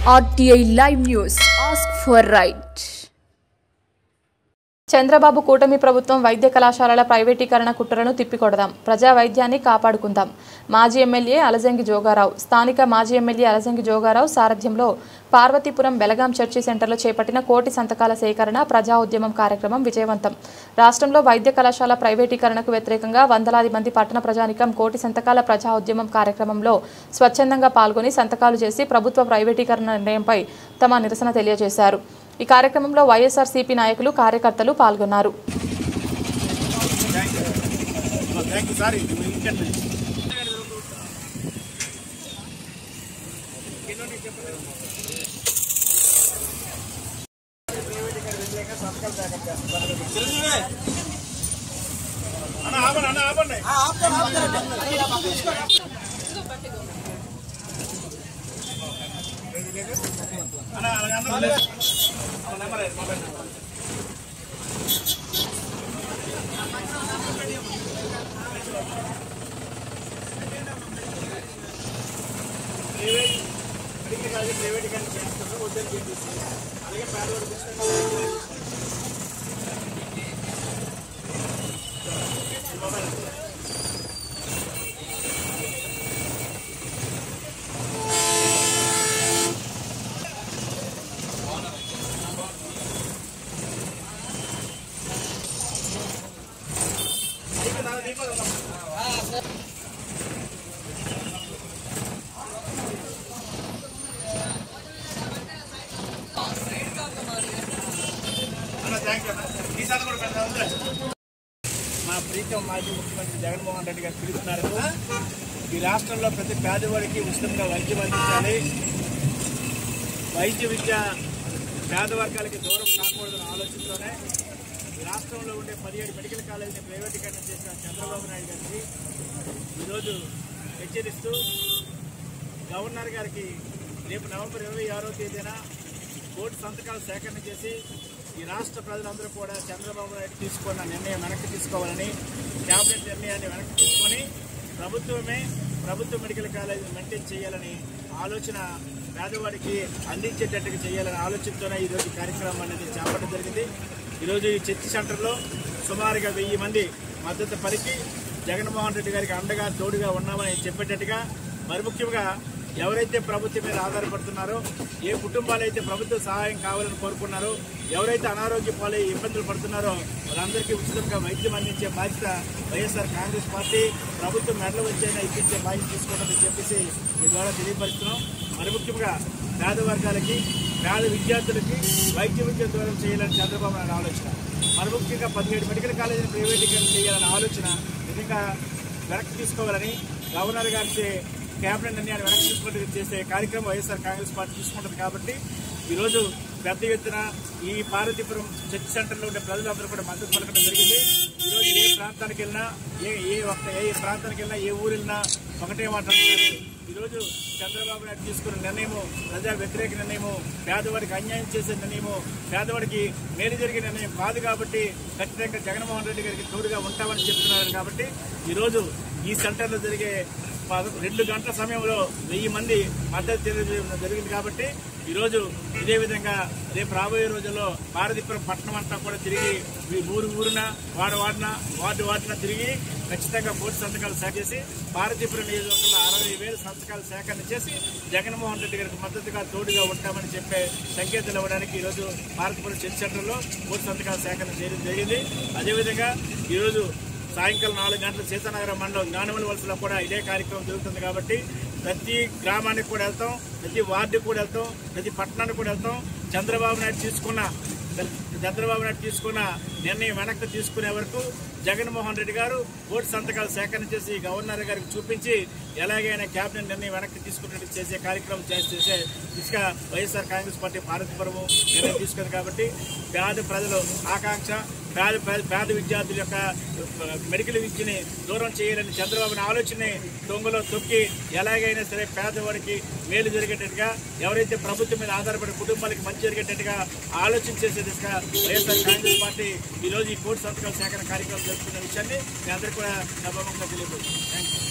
RTI Live News. Ask for right. Chandrababu కూటమి ప్రభుత్వం వైద్య కళాశాలల ప్రైవేటీకరణ కుట్రలను తిప్పికొడదాం, ప్రజా వైద్యాన్ని కాపాడుకుందాం. మాజీ ఎమ్మెల్యే అలజంగి జోగారావు. స్థానిక మాజీ ఎమ్మెల్యే అలజంగి జోగారావు సారథ్యంలో పార్వతీపురం బెలగాం చర్చి సెంటర్లో చేపట్టిన కోటి సంతకాల సేకరణ ప్రజా ఉద్యమం కార్యక్రమం విజయవంతం. రాష్ట్రంలో వైద్య కళాశాల ప్రైవేటీకరణకు వ్యతిరేకంగా వందలాది మంది పట్టణ ప్రజానికం కోటి సంతకాల ప్రజా ఉద్యమం కార్యక్రమంలో స్వచ్ఛందంగా పాల్గొని సంతకాలు చేసి ప్రభుత్వ ప్రైవేటీకరణ నిర్ణయంపై తమ నిరసన తెలియజేశారు. ఈ కార్యక్రమంలో వైఎస్ఆర్సీపీ నాయకులు, కార్యకర్తలు పాల్గొన్నారు. మా ప్రీతం మాజీ ముఖ్యమంత్రి జగన్మోహన్ రెడ్డి గారు పిలుస్తున్నారు. ఈ రాష్ట్రంలో ప్రతి పేదవాడికి ఉచితంగా వైద్యం అందించాలి, వైద్య విద్య పేద వర్గాలకి దూరం కాకూడదన్న ఆలోచనతోనే ఈ రాష్ట్రంలో ఉండే 17 మెడికల్ కాలేజీని ప్రైవేటీకరణ చేసిన చంద్రబాబు నాయుడు గారికి ఈరోజు హెచ్చరిస్తూ గవర్నర్ గారికి రేపు నవంబర్ 26వ తేదీన కోటి సంతకాలు సేకరణ చేసి ఈ రాష్ట్ర ప్రజలందరూ కూడా చంద్రబాబు నాయుడు తీసుకున్న నిర్ణయం వెనక్కి తీసుకోవాలని, క్యాబినెట్ నిర్ణయాన్ని వెనక్కి తీసుకొని ప్రభుత్వ మెడికల్ కాలేజీ మెయింటైన్ చేయాలని ఆలోచన, పేదవాడికి అందించేటట్టుగా చేయాలనే ఆలోచనతోనే ఈరోజు కార్యక్రమం అనేది చేపట్టడం జరిగింది. ఈరోజు ఈ చర్చి సెంటర్లో సుమారుగా 1000 మంది మద్దతు పలికి జగన్మోహన్ రెడ్డి గారికి అండగా తోడుగా ఉన్నామని చెప్పేటట్టుగా, మరి ముఖ్యంగా ఎవరైతే ప్రభుత్వం మీద ఆధారపడుతున్నారో, ఏ కుటుంబాలు అయితే ప్రభుత్వ సహాయం కావాలని కోరుకున్నారో, ఎవరైతే అనారోగ్య పాలై ఇబ్బందులు పడుతున్నారో వాళ్ళందరికీ ఉచితంగా వైద్యం అందించే బాధ్యత వైఎస్ఆర్ కాంగ్రెస్ పార్టీ ప్రభుత్వం మెడలు వచ్చైనా ఇప్పించే బాధ్యత తీసుకుంటుందని చెప్పేసి ఈ ద్వారా తెలియపరుస్తున్నాం. మరి ముఖ్యంగా పేద వర్గాలకి, పేద విద్యార్థులకి వైద్య విద్య దూరం చేయాలని చంద్రబాబు నాయుడు ఆలోచన, మరి ముఖ్యంగా 17 మెడికల్ కాలేజీని ప్రైవేటీకరణ చేయాలనే ఆలోచన నిజంగా వెనక్కి తీసుకోవాలని, గవర్నర్ గారికి క్యాబినెట్ నిర్ణయాన్ని వెనక్కి తీసుకుంటూ చేసే కార్యక్రమం వైఎస్ఆర్ కాంగ్రెస్ పార్టీ తీసుకుంటుంది. కాబట్టి ఈరోజు పెద్ద ఎత్తున ఈ పార్వతీపురం చర్చ్ సెంటర్లో ఉండే ప్రజలందరూ కూడా మద్దతు పలకడం జరిగింది. ఈరోజు ఏ ప్రాంతానికి వెళ్ళినా, ఏ ప్రాంతానికి వెళ్ళినా, ఏ ఊరు వెళ్ళినా ఒకటే మాట్లాడుతున్నారు. ఈరోజు చంద్రబాబు నాయుడు తీసుకున్న నిర్ణయము ప్రజా వ్యతిరేక నిర్ణయము, పేదవాడికి అన్యాయం చేసే నిర్ణయము, పేదవాడికి మేలు జరిగే నిర్ణయం కాదు. కాబట్టి ఖచ్చితంగా జగన్మోహన్ రెడ్డి గారికి తోడుగా ఉంటామని చెప్తున్నారు. కాబట్టి ఈరోజు ఈ సెంటర్లో జరిగే 2 గంటల సమయంలో 1000 మంది మద్దతు తెలియజేయడం జరిగింది. కాబట్టి ఈరోజు ఇదే విధంగా రేపు రాబోయే రోజుల్లో పార్వతీపురం పట్టణం అంతా కూడా తిరిగి ఊరున వార్డు వార్డున తిరిగి ఖచ్చితంగా కోటి సంతకాలు సేకరణ చేసి పార్వతీపురం నియోజకవర్గంలో 60,000 సంతకాలు సేకరణ చేసి జగన్మోహన్ రెడ్డి గారికి మద్దతుగా తోడుగా ఉంటామని చెప్పే సంకేతాలు ఇవ్వడానికి ఈరోజు పార్వతీపురం చర్చ్ సెంటర్లో కోటి సంతకాలు సేకరణ చేయడం జరిగింది. అదేవిధంగా ఈరోజు సాయంకాలం 4 గంటల సీతానగరం మండలం జ్ఞానమల వలసలో కూడా ఇదే కార్యక్రమం జరుగుతుంది. కాబట్టి ప్రతి గ్రామానికి కూడా వెళ్తాం, ప్రతి వార్డుకి కూడా వెళ్తాం, ప్రతి పట్టణానికి కూడా వెళ్తాం. చంద్రబాబు నాయుడు తీసుకున్న నిర్ణయం వెనక్కి తీసుకునే వరకు జగన్మోహన్ రెడ్డి గారు కోటి సంతకాలు సేకరణ చేసి గవర్నర్ గారికి చూపించి ఎలాగైనా క్యాబినెట్ నిర్ణయం వెనక్కి తీసుకున్నట్టు చేసే కార్యక్రమం చేసే దిశగా వైఎస్ఆర్ కాంగ్రెస్ పార్టీ పార్వతీపురము నిర్ణయం తీసుకుంది. కాబట్టి పేద ప్రజలు ఆకాంక్ష, పేద విద్యార్థుల యొక్క మెడికల్ విద్యని దూరం చేయాలని చంద్రబాబు ఆలోచనని దొంగలో తొక్కి ఎలాగైనా సరే పేదవాడికి మేలు జరిగేటట్టుగా, ఎవరైతే ప్రభుత్వం మీద ఆధారపడే కుటుంబాలకి మంచి జరిగేటట్టుగా ఆలోచన చేసే దిశగా వైఎస్ఆర్ కాంగ్రెస్ పార్టీ ఈరోజు ఈ కోటి సంతకాల సేకరణ కార్యక్రమం జరుపుకున్న విషయాన్ని మీ అందరికీ కూడా సభాముఖంగా తెలియజేస్తున్నాను. Thank you.